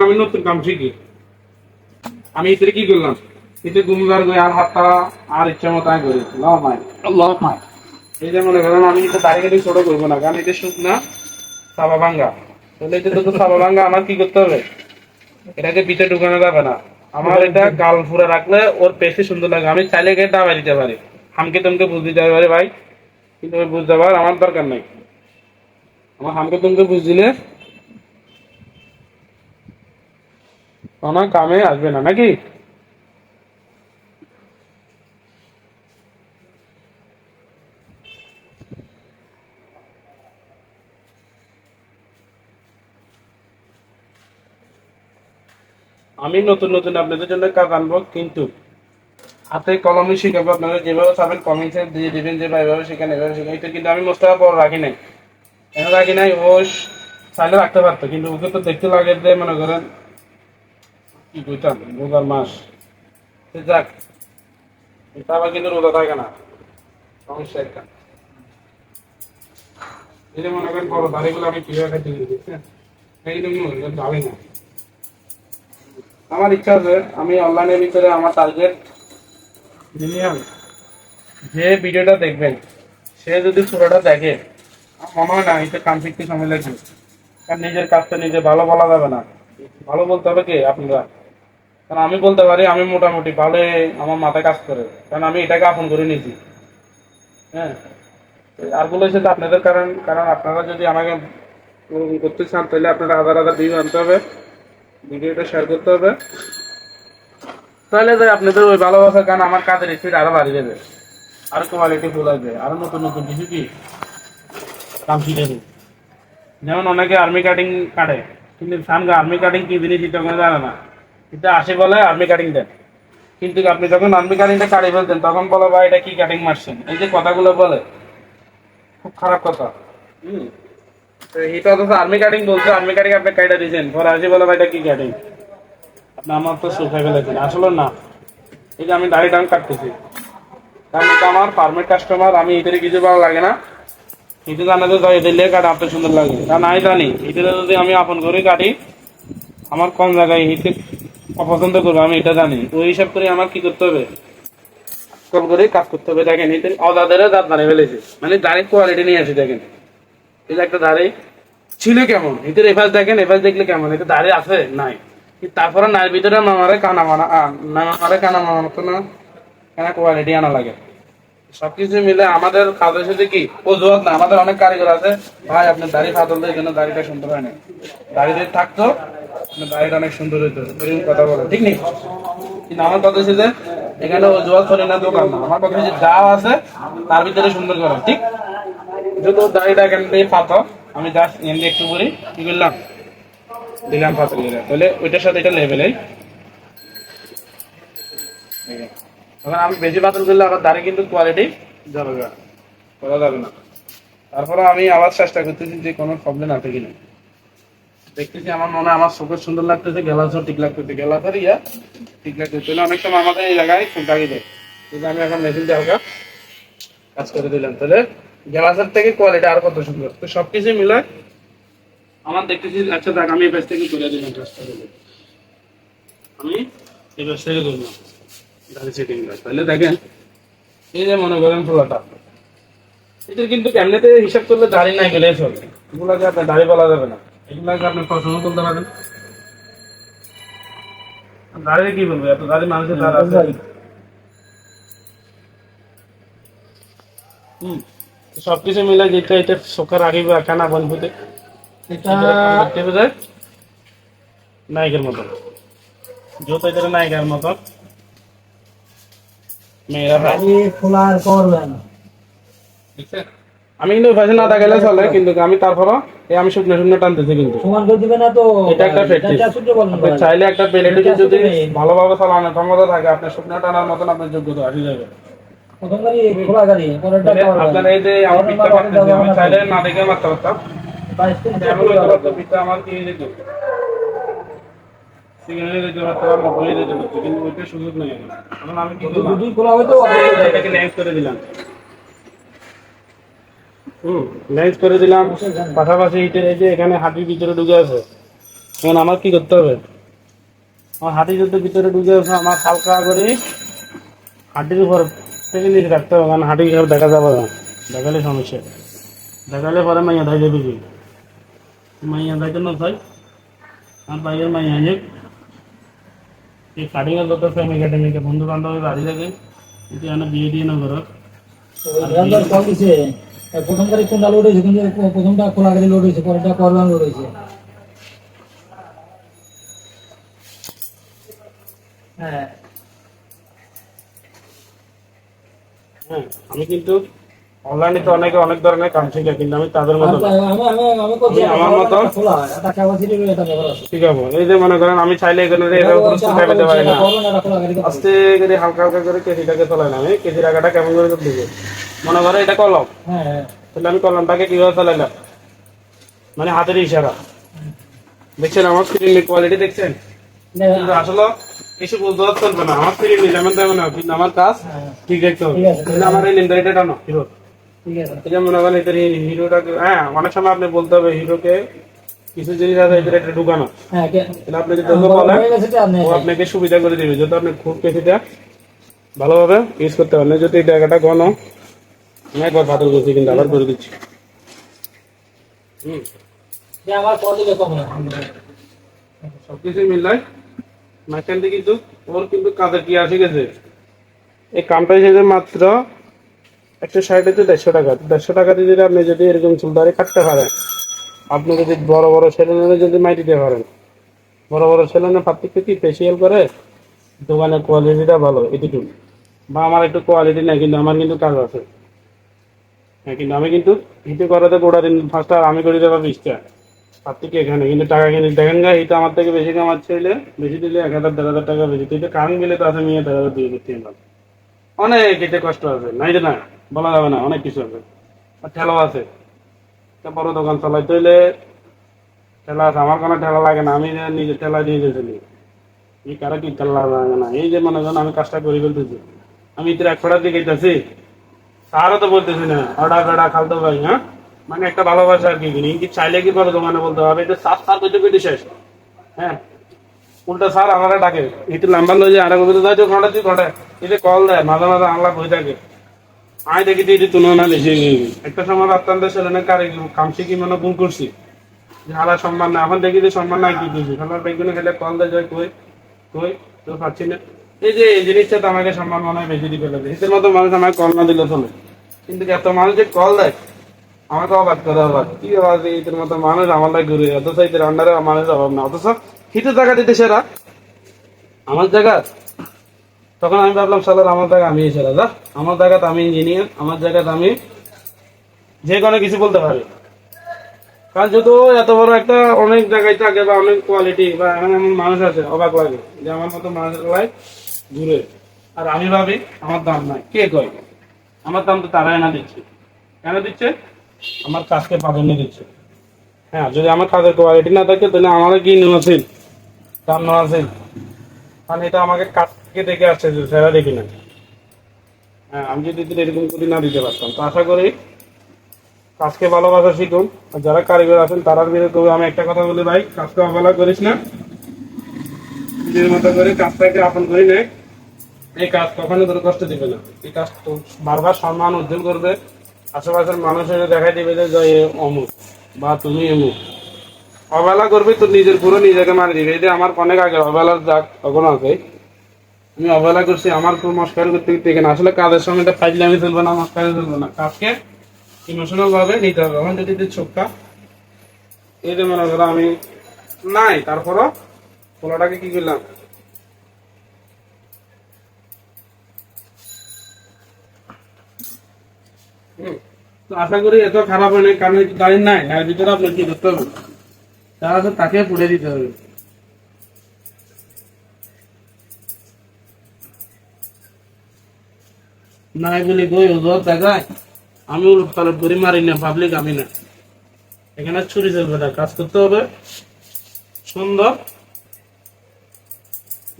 আমি নতুন কাম শিখি। আমি এতে কি করলাম, এতে গুমদার গই আর হাতটা আর ইচ্ছা মতো আমি করি আল্লাহ মাই। এই যে মনে করেন আমি এটা দাঁড়িয়ে গেলে ছোট করবো না, কারণ এটা শুকনা চাপা ভাঙ্গা। তাহলে এটা তো চাপা ভাঙ্গা, আমার কি করতে হবে, এটাকে পিঠে ঢুকানো যাবে না। আমার এটা গাল ফুরে রাখলে ওর পেশি সুন্দর লাগে। আমি চাইলে গিয়ে ডাবাই দিতে পারি, হামকে তোমাকে বুঝ দিতে পারি ভাই, কিন্তু ওই বুঝ দেওয়ার আমার দরকার নাই। আমার হামকে তোমাকে বুঝ দিলে আমার কামে আসবে না নাকি। আমি নতুন নতুন আপনাদের জন্য কাজ আনবো, কিন্তু হাতে কলমে শিখাবো। আপনারা যেভাবে চাবেন কমেন্টে দিয়ে দিবেন যে এভাবে শেখেন এভাবে শেখেন। এটা কিন্তু আমি মোস্তফা পর রাখি নাই, কেন রাখি নাই, ও চাইলে রাখতে পারতো, কিন্তু ওকে তো দেখতে লাগে যে মনে করেন কি কইতাম রোজার মাস। যাক, এটা আবার কিন্তু রোজা থাকে না, সমস্যা একটা। এই যে মনে করেন বড় দাড়িগুলো আমি কিভাবে খাইতে দিচ্ছি, হ্যাঁ কিন্তু ভালোই না। আমার ইচ্ছা আছে আমি অনলাইনের ভিতরে আমার টার্গেট মিলিয়ন, যে ভিডিওটা দেখবেন সে যদি পুরোটা দেখে, আমার মনে হয় না এতে কাম শিখতে সময় লাগবে। কারণ নিজের কাজটা নিজে ভালো বলা যাবে না, ভালো বলতে হবে কি আপনারা। কারণ আমি বলতে পারি আমি মোটামুটি ভালো, আমার মাথায় কাজ করে, কারণ আমি এটাকে আপন করে নিয়েছি। হ্যাঁ, আর বলে সেটা আপনাদের কারণ, কারণ আপনারা যদি আমাকে ওরকম করতে চান তাহলে আপনারা হাজার হাজার ভিউ আনতে হবে, ভিডিওটা শেয়ার করতে হবে, তাহলে তো আপনাদের ওই ভালোবাসার কারণ আমার কাজের স্পিড আরো বাড়িয়ে দেবে, আরো কোয়ালিটি ফুল আসবে, আরো নতুন নতুন কিছু কি কাম শিখে দেবে। যেমন অনেকে আর্মি কাটিং কাটে, কিন্তু সামনে আর্মি কাটিং কি জিনিস এটা কোনো জানে না, এটা আসে বলে আর্মি কাটিং দেন, কিন্তু আপনি যখন আর্মি কাটিংটা কাটিয়ে ফেলতেন তখন বলো ভাই এটা কি কাটিং মারছেন, এই যে কথাগুলো বলে খুব খারাপ কথা। হম, এটা অথচ আর্মি কাটিং বলছে, আর্মি কাটিং আপনি কাইটা দিয়েছেন, পরে আসে বলে ভাই এটা কি কাটিং, আপনি আমার তো শুকাই ফেলেছেন। আসলে না, এই যে আমি দাড়ি টান কাটতেছি, কারণ এটা আমার পারমিট কাস্টমার, আমি এদের কিছু ভালো লাগে না, এটা জানাতে তো এদের লিয়ে কাটা আপনার সুন্দর লাগে, কারণ আমি জানি এটা যদি আমি আপন করে কাটি আমার কম জায়গায় হিতে অপছন্দ করবো, আমি এটা জানি। ওই হিসাব করে আমার কি করতে হবে, কল করে কাজ করতে হবে। দেখেন এদের অদাদের দাঁত দাঁড়িয়ে ফেলেছে, মানে দাঁড়িয়ে কোয়ালিটি নিয়ে আসে। দেখেন এই যে একটা দাঁড়িয়ে ছিল কেমন, এদের এভাবে দেখেন, এভাবে দেখলে কেমন, এতে দাঁড়িয়ে আছে নাই, তারপরে নার ভিতরে মামারে কানা মানা মামারে কানা মানানো তো না, কেন কোয়ালিটি আনা লাগে। সবকিছু মিলে আমাদের কাজের সাথে কি অজুহাত না, আমাদের অনেক কারিগর আছে ভাই আপনার দাড়ি ফাটল দিয়ে জন্য দাড়িটা সুন্দর হয় না, দাড়ি দিয়ে থাকতো আপনার দাড়িটা অনেক সুন্দর হইতো, এরকম কথা বলে ঠিক নেই। কিন্তু আমার কথা হচ্ছে যে এখানে অজুহাত করি না, দোকান না, আমার কথা হচ্ছে যা আছে তার ভিতরে সুন্দর করা ঠিক। যদি দাড়িটা এখান থেকে ফাতো, আমি জাস্ট এমনি একটু করি কি করলাম দিলাম ফাতো দিলাম, তাহলে ওইটার সাথে এটা লেভেলে। এখন আমি বেশি পাতল করলে আবার দাড়ি কিন্তু কোয়ালিটি যাবে না, করা যাবে না। তারপরে আমি আবার চেষ্টা করতেছি যে কোনো প্রবলেম আছে কিনা, দেখতেছি আমার মনে হয় আমার চোখের সুন্দর লাগতেছে, গেলাসও ঠিক লাগতেছে, গেলাসের ইয়া ঠিক লাগতেছে। তাহলে অনেক সময় আমাদের এই জায়গায় খুব দাগি দেয়, কিন্তু আমি এখন মেশিন দিয়ে হালকা কাজ করে দিলাম, তাহলে গেলাসের থেকে কোয়ালিটি আর কত সুন্দর। তো সবকিছু মিলে আমার দেখতেছি। আচ্ছা দেখ, আমি এই পেজ থেকে করে দিলাম কাজটা, আমি এই পেজ থেকে করলাম দাড়ি সেটিং, তাহলে দেখেন এই যে মনে করেন খোলাটা, এদের কিন্তু এমনিতে হিসাব করলে দাড়ি নাই গেলে চলে, এগুলাকে আপনার দাড়ি বলা যাবে না, এগুলাকে আপনি প্রশ্ন তুলতে পারেন। দাড়ি কি বলবো, এত দাড়ি মানুষের দাঁড় আছে। হম, সবকিছু মিলে যেটা এটা চোখের আগে বা কানা বনভূতে এটা দেখতে বোঝায় নায়কের মতন, যত এদের নায়িকার মতন মেয়েরা খোলার করবেন। আমি কিন্তু ভাষা না গেলে চলে, কিন্তু আমি তারপরও এই আমি শুকনো শুকনো টানতেছি, কিন্তু সমান করে দিবে না তো, এটা একটা প্র্যাকটিস। আপনি চাইলে একটা প্লেটে যদি ভালোভাবে চালানোর ক্ষমতা থাকে, আপনার শুকনো টানার মতন আপনার যোগ্যতা আসে যাবে। আপনার এই যে আমার পিঠটা পারতেছি, আমি চাইলে না দেখে মারতে পারতাম, পিঠটা আমার কি যেত সিগন্যালে যেতে পারতাম, বই যেতে পারতো, কিন্তু ওইটা সুযোগ নেই। এখন আমি কি করলাম, এটাকে লেন্স করে দিলাম। লেন্স করে দিলাম, পাশাপাশি ইটের এই যে এখানে হাঁটির ভিতরে ঢুকে আছে। এখন আমার কি করতে হবে, আমার হাঁটি যদি ভিতরে ঢুকে আছে আমার হালকা করে হাঁটির উপর থেকে নিচে রাখতে হবে, কারণ হাঁটি দেখা যাবে না, দেখালে সমস্যা, দেখালে পরে মাইয়া দেয় যাবে কি মাইয়া দেয় না তাই আর বাইরের মাইয়া যে এই কাটিংয়ের যত ফ্যামিলি কাটিংকে বন্ধু বান্ধবের বাড়ি থেকে কিন্তু এখানে বিয়ে দিয়ে না করো প্রথম তারিখ কোনটা লোড হয়েছে, কিন্তু প্রথমটা খোলা গাড়ি লোড হয়েছে, পরেরটা করবান লোড হয়েছে। হ্যাঁ হ্যাঁ, আমি কিন্তু অনলাইনে তো অনেকে অনেক ধরনের কাম শিখে, কিন্তু আমি তাদের মতো না। আমার মতো ঠিক আছে, এই যে মনে করেন আমি চাইলে এখানে এরকম কোনো সুবিধা পেতে পারি না, আস্তে করে হালকা হালকা করে কেজিটাকে চলাই না, আমি কেজির আগাটা কেমন করে দিব, মনে করে এটা কলম, তাহলে আমি কলমটাকে কিভাবে চালাইলাম, মানে হাতের ইশারা। দেখছেন আমার স্ক্রিনের কোয়ালিটি দেখছেন, কিন্তু আসলে এসব বলতে চলবে না, আমার স্ক্রিন যেমন তেমন না, কিন্তু আমার কাজ ঠিক রাখতে হবে। আমার এই লিন্দারিটা টানো হিরো, এটা মনে করেন এদের হিরোটাকে, হ্যাঁ অনেক সময় আপনি বলতে হবে হিরোকে কিছু জিনিস আছে এদের একটা ঢুকানো, তাহলে আপনি যদি বলেন ও আপনাকে সুবিধা করে দিবে, যদি আপনি খুব কেসিটা ভালোভাবে ইউজ করতে পারেন। যদি এই জায়গাটা ঘন, আমি একবার ফাটল করছি কিন্তু আবার করে দিচ্ছি। সবকিছু মিলাই মাঝখানটি কিন্তু ওর কিন্তু কাজের কি আসে গেছে, এই কামটা হিসেবে মাত্র 160 থেকে 150 টাকা, 150 টাকা দিয়ে যদি আপনি যদি এরকম চুলদারি কাটতে পারেন, আপনি যদি বড় বড় সেলুনে যদি মাই দিতে পারেন, বড় বড় সেলুনে পার্থক্য কি ফেসিয়াল করে দোকানের কোয়ালিটিটা ভালো এটুকু, বা আমার একটু কোয়ালিটি নেই কিন্তু আমার কিন্তু কাজ আছে, হ্যাঁ কিন্তু আমি কিন্তু হিটে করাতে গোটা দিন ফার্স্টটা আমি করে দেবো 20টা পার্থক্য এখানে, কিন্তু টাকা কিন্তু দেখেন গা হিট আমার থেকে বেশি কামাচ্ছে, হইলে বেশি দিলে 1000 1500 টাকা বেশি দিতে, কারণ মিলে তো আছে নিয়ে 1000 দিয়ে দিতে অনেক এতে কষ্ট আছে, নাই যে না বলা যাবে না, অনেক কিছু আছে, আর ঠেলাও আছে, বড় দোকান চালাইতে হইলে ঠেলা আছে, আমার কোনো ঠেলা লাগে না, আমি নিজে ঠেলা দিয়ে দিয়েছিলি এই কারা কি ঠেলা লাগে না, এই যে মনে করেন আমি কাজটা করে ফেলতেছি, আমি ইতির 1 দিকে গেছি তারও তো বলতেছি না অর্ডার ফেডা খালতো ভাই, হ্যাঁ মানে একটা ভালোবাসা আর কি, কি চাইলে কি বড় দোকানে বলতে হবে এটা সাত সাত হইতে পেটে শেষ, হ্যাঁ উল্টা স্যার আমারা ডাকে একটু লাম্বা লয়ে যায়, আর ঘন্টা 2 ঘন্টা এটা কল দেয়, মাঝে মাঝে আনলা হয়ে থাকে, আমি দেখি এটি তুলনা বেশি একটা সময় অত্যন্ত সেলেনে কারে কাম শিখি মনে ভুল করছি, যে হালা সম্মান না, এখন দেখি যে সম্মান নাই কি দিয়েছি, খেলার বেগুনে খেলে কল দেয় যায় কই কই তো পাচ্ছি না, এই যে এই জিনিসটা তো আমাকে সম্মান মনে হয় বেশি দিয়ে ফেলে, হিতের মতো মানুষ আমাকে কল না দিলে চলে, কিন্তু এত মানুষ যে কল দেয় আমাকে অবাক করে, অবাক কি অবাক, ঈদের মতো মানুষ আমার লাগে ঘুরে, অথচ ঈদের আন্ডারে মানুষের অভাব না, অথচ হিতের জায়গা দিতে সেরা আমার জায়গা, তখন আমি ভাবলাম সালার আমার জায়গা আমি সেরা, যা আমার জায়গাতে আমি ইঞ্জিনিয়ার, আমার জায়গাতে আমি যে কোনো কিছু বলতে পারি, কারণ যেহেতু এত বড় একটা অনেক জায়গায় থাকে বা অনেক কোয়ালিটি বা এমন এমন মানুষ আছে, অবাক লাগে যে আমার মতো মানুষের লাই ঘুরে, আর আমি ভাবি আমার দাম নাই, কে কয় আমার দাম তো তারাই না দিচ্ছে, কেন দিচ্ছে আমার কাজকে প্রাধান্য দিচ্ছে, হ্যাঁ যদি আমার কাজের কোয়ালিটি না থাকে তাহলে আমাকে কি নেওয়া আছে দাম নেওয়া আছে, কারণ এটা আমাকে কাজকে দেখে আসছে যে সেরা দেখি না, হ্যাঁ আমি যদি এরকম করি না দিতে পারতাম, তো আশা করি কাজকে ভালোবাসা শিখুন, আর যারা কারিগর আছেন তারা বিরুদ্ধে আমি একটা কথা বলি ভাই, কাজকে অবহেলা করিস না, নিজের মতো করে কাজটাকে আপন করি না, এই কাজ কখনো তোর কষ্ট দিবে না, এই কাজ তো বারবার সম্মান উজ্জ্বল করবে, আশেপাশের মানুষের দেখাই দিবে যে এ অমুক বা তুমি এমুক, অবহেলা করবি তোর নিজের পুরো নিজেকে মারি দিবে, এই যে আমার অনেক আগে অবহেলার যাক তখন আছে, আমি অবহেলা করছি আমার খুব মস্কারি করতে করতে এখানে, আসলে কাজের সময় এটা ফাইজলামি চলবে না, মস্কারি চলবে না, কাজকে ইমোশনাল ভাবে নিতে হবে, এখন যদি চোখটা এই যে মনে করো আমি নাই, তারপরও পোলাটাকে কি করলাম তো আশা করি এত খারাপ হয় না, কারণ গাড়ি নাই, এর ভিতরে আপনার কি করতে হবে, তারা তো তাকে পুড়ে দিতে হবে, নাই বলি গই ওজোর দেখায় আমি উলট পালট করি মারি না, পাবলিক আমি না, এখানে ছুরি চলবে না, কাজ করতে হবে সুন্দর,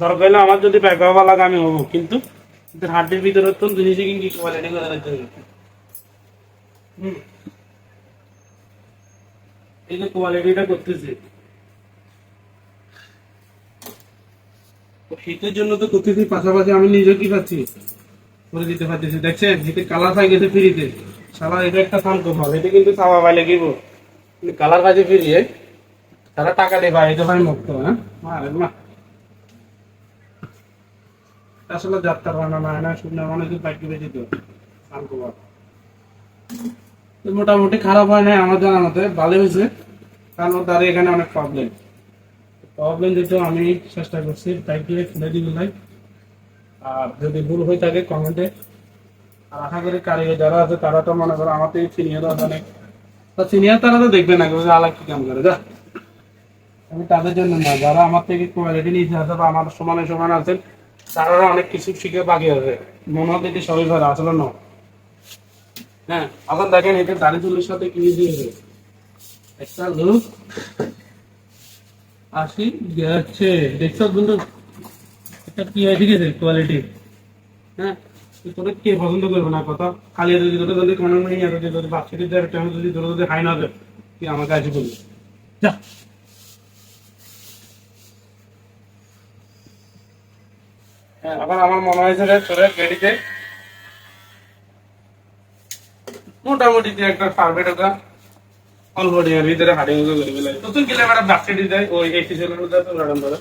দরকার হলে আমার যদি ব্যাগ হওয়া লাগে আমি হবো, কিন্তু হাড্ডির ভিতরে তো জিনিসই কিন্তু কোয়ালিটি করে দিতে হবে, এই যে কোয়ালিটিটা করতেছি শীতের জন্য তো করতেছি, পাশাপাশি আমি নিজেও কি পাচ্ছি করে দিতে পারতেছি। দেখছেন শীতের কালার পাই গেছে ফ্রিতে, সারা এটা একটা থাম কমাল, এটা কিন্তু চাওয়া পাইলে কি কালার কাজে ফিরিয়ে তারা টাকা দিয়ে পাই, এটা ভাই মুক্ত। হ্যাঁ মা আসলে যাত্রা বানানো হয় না, শুনে মনে হয় বাইক বেশি তো থাম কমাল। মোটামুটি খারাপ হয় না আমার জানার মতে, ভালো হয়েছে। কারণ ওর দ্বারা এখানে অনেক প্রবলেম যেহেতু আমি চেষ্টা করছি বাইক দিয়ে খুলে দিবে ভাই। আর যদি ভুল হয়ে থাকে কমেন্টে, আর আশা করি কারিগর যারা আছে তারা তো মনে করো আমার থেকে সিনিয়র আছে অনেক, তা সিনিয়র তারা তো দেখবে না আলাদা কি কাম করে যা। আমি তাদের জন্য না, যারা আমার থেকে কোয়ালিটি নিচে আছে বা আমার সমানে সমান আছেন তারা অনেক কিছু শিখে বাকি আছে। মনে হয় দেখি সবাই ভালো আসলে না। হ্যাঁ এখন দেখেন এটা দাড়ি চুলের সাথে কি দিয়েছে একটা লোক আসি যাচ্ছে, দেখছো বন্ধু এটা কি হয়, ঠিক আছে কোয়ালিটি। হ্যাঁ তোদের কে পছন্দ করবে না কথা, খালি যদি তোদের যদি কোনো নেই আর যদি বাচ্চাদের দেয় টাইম যদি তোরা যদি হাই না দেয় তুই আমাকে আসি বলবি যা। হ্যাঁ আবার আমার মনে হয়েছে যে তোরা গাড়িতে মোটামুটি যে একটা পারবে টাকা অল্প দিনের ভিতরে হারিয়ে গেলে তো তুই গেলে একটা বাচ্চাটি দেয় ওই এসি চলে তো লড়ান ধরে